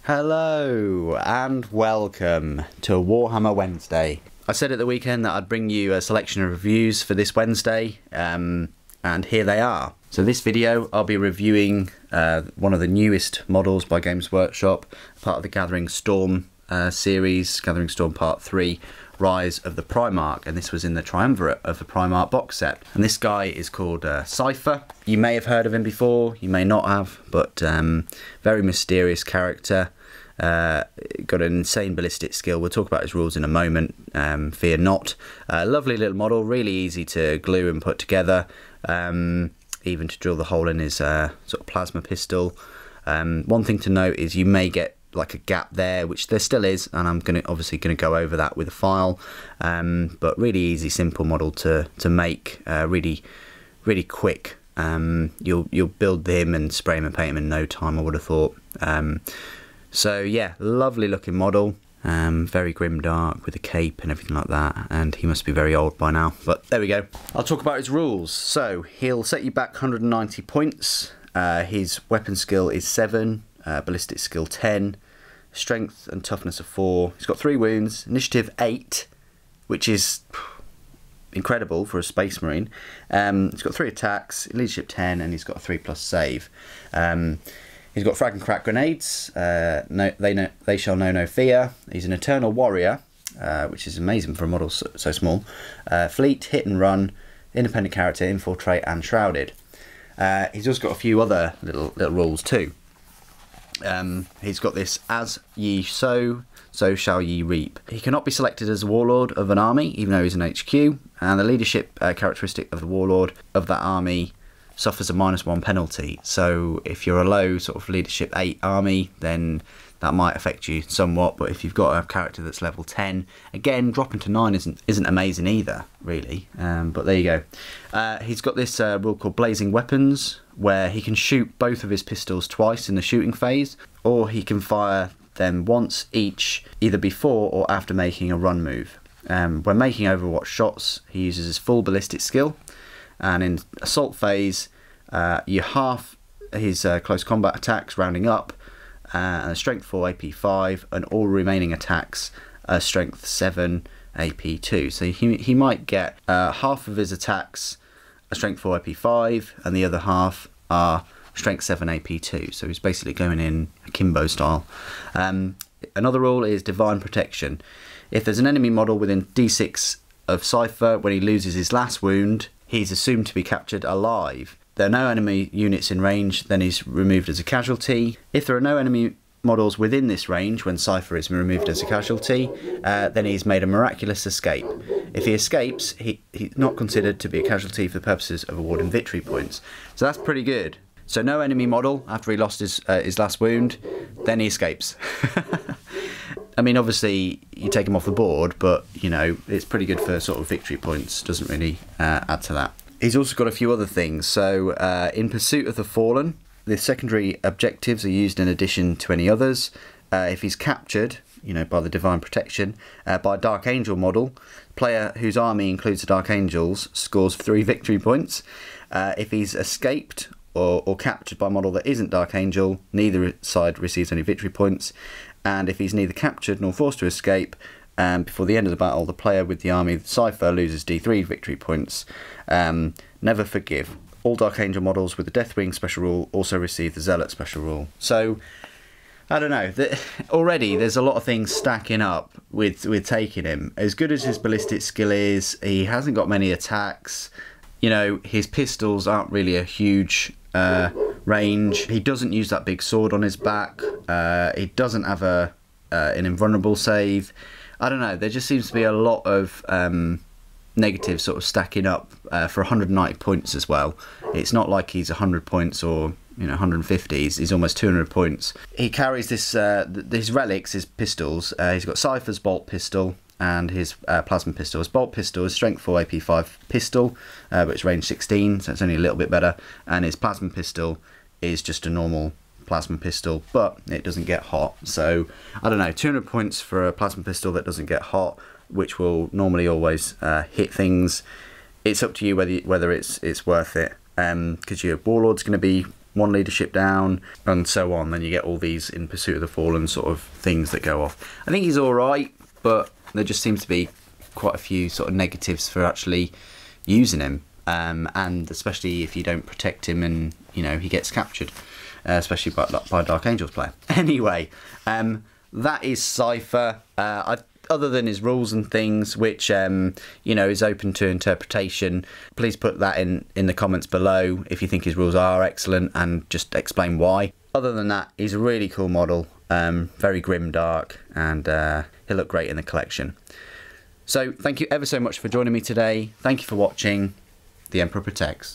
Hello and welcome to Warhammer Wednesday. I said at the weekend that I'd bring you a selection of reviews for this Wednesday, and here they are. So this video I'll be reviewing one of the newest models by Games Workshop, part of the Gathering Storm series, Gathering Storm Part 3, Rise of the Primarch, and this was in the Triumvirate of the Primarch box set. And this guy is called Cypher. You may have heard of him before, you may not have, but very mysterious character. Got an insane ballistic skill. We'll talk about his rules in a moment, fear not. Lovely little model, really easy to glue and put together, even to drill the hole in his sort of plasma pistol. One thing to note is you may get like a gap there, which there still is, and I'm obviously gonna go over that with a file, but really easy, simple model to make, really quick. You'll build him and spray him and paint him in no time, I would have thought. So yeah, lovely looking model, very grim dark with a cape and everything like that, and he must be very old by now, but there we go. I'll talk about his rules. So he'll set you back 190 points. His weapon skill is 7, ballistic skill 10, strength and toughness of 4. He's got 3 wounds, initiative 8, which is incredible for a Space Marine. He's got 3 attacks, leadership 10, and he's got a 3+ save. He's got frag and crack grenades. They shall know no fear. He's an eternal warrior, which is amazing for a model so small. Fleet, hit and run, independent character, infiltrate, and shrouded. He's also got a few other little rules too. He's got this: as ye sow, so shall ye reap. He cannot be selected as a warlord of an army, even though he's an HQ, and the leadership characteristic of the warlord of that army suffers a -1 penalty. So if you're a low sort of leadership 8 army, then that might affect you somewhat, but if you've got a character that's level 10, again, dropping to 9 isn't amazing either, really, but there you go. He's got this rule called Blazing Weapons, where he can shoot both of his pistols twice in the shooting phase, or he can fire them once each, either before or after making a run move. When making Overwatch shots, he uses his full ballistic skill, and in assault phase, you half his close combat attacks, rounding up, strength 4, AP 5, and all remaining attacks strength 7, AP 2. So he might get half of his attacks a strength 4, AP 5, and the other half are strength 7, AP 2. So he's basically going in akimbo style. Another rule is Divine Protection. If there's an enemy model within D6 of Cypher, when he loses his last wound, he's assumed to be captured alive. There are no enemy units in range, then he's removed as a casualty. If there are no enemy models within this range when Cypher is removed as a casualty, then he's made a miraculous escape. If he escapes, he's not considered to be a casualty for the purposes of awarding victory points. So that's pretty good. So no enemy model after he lost his last wound, then he escapes. I mean, obviously you take him off the board, but you know, it's pretty good for sort of victory points. Doesn't really add to that. He's also got a few other things. So in Pursuit of the Fallen, the secondary objectives are used in addition to any others. If he's captured, you know, by the Divine Protection, by a Dark Angel model, player whose army includes the Dark Angels scores 3 victory points. If he's escaped or captured by a model that isn't Dark Angel, neither side receives any victory points. And if he's neither captured nor forced to escape, before the end of the battle, the player with the army Cypher loses D3 victory points. Never forgive. All Dark Angel models with the Deathwing special rule also receive the Zealot special rule. So, I don't know. Already there's a lot of things stacking up with taking him. As good as his ballistic skill is, he hasn't got many attacks. You know, his pistols aren't really a huge range. He doesn't use that big sword on his back. He doesn't have an invulnerable save. I don't know, there just seems to be a lot of negatives sort of stacking up for 190 points as well. It's not like he's 100 points or, you know, 150. He's almost 200 points. He carries this his relics, his pistols. He's got Cypher's bolt pistol and his plasma pistol. His bolt pistol is strength 4, AP 5 pistol, but it's range 16, so it's only a little bit better. And his plasma pistol is just a normal plasma pistol, but it doesn't get hot. So I don't know, 200 points for a plasma pistol that doesn't get hot, which will normally always hit things. It's up to you whether it's worth it, because your warlord's going to be one leadership down, and so on. Then you get all these In Pursuit of the Fallen sort of things that go off. I think he's alright, but there just seems to be quite a few sort of negatives for actually using him, and especially if you don't protect him and, you know, he gets captured, especially by Dark Angel's player. Anyway, that is Cypher. Other than his rules and things, which you know, is open to interpretation, please put that in the comments below if you think his rules are excellent, and just explain why. Other than that, he's a really cool model, very grim dark, and he'll look great in the collection. So thank you ever so much for joining me today. Thank you for watching. The Emperor Protects.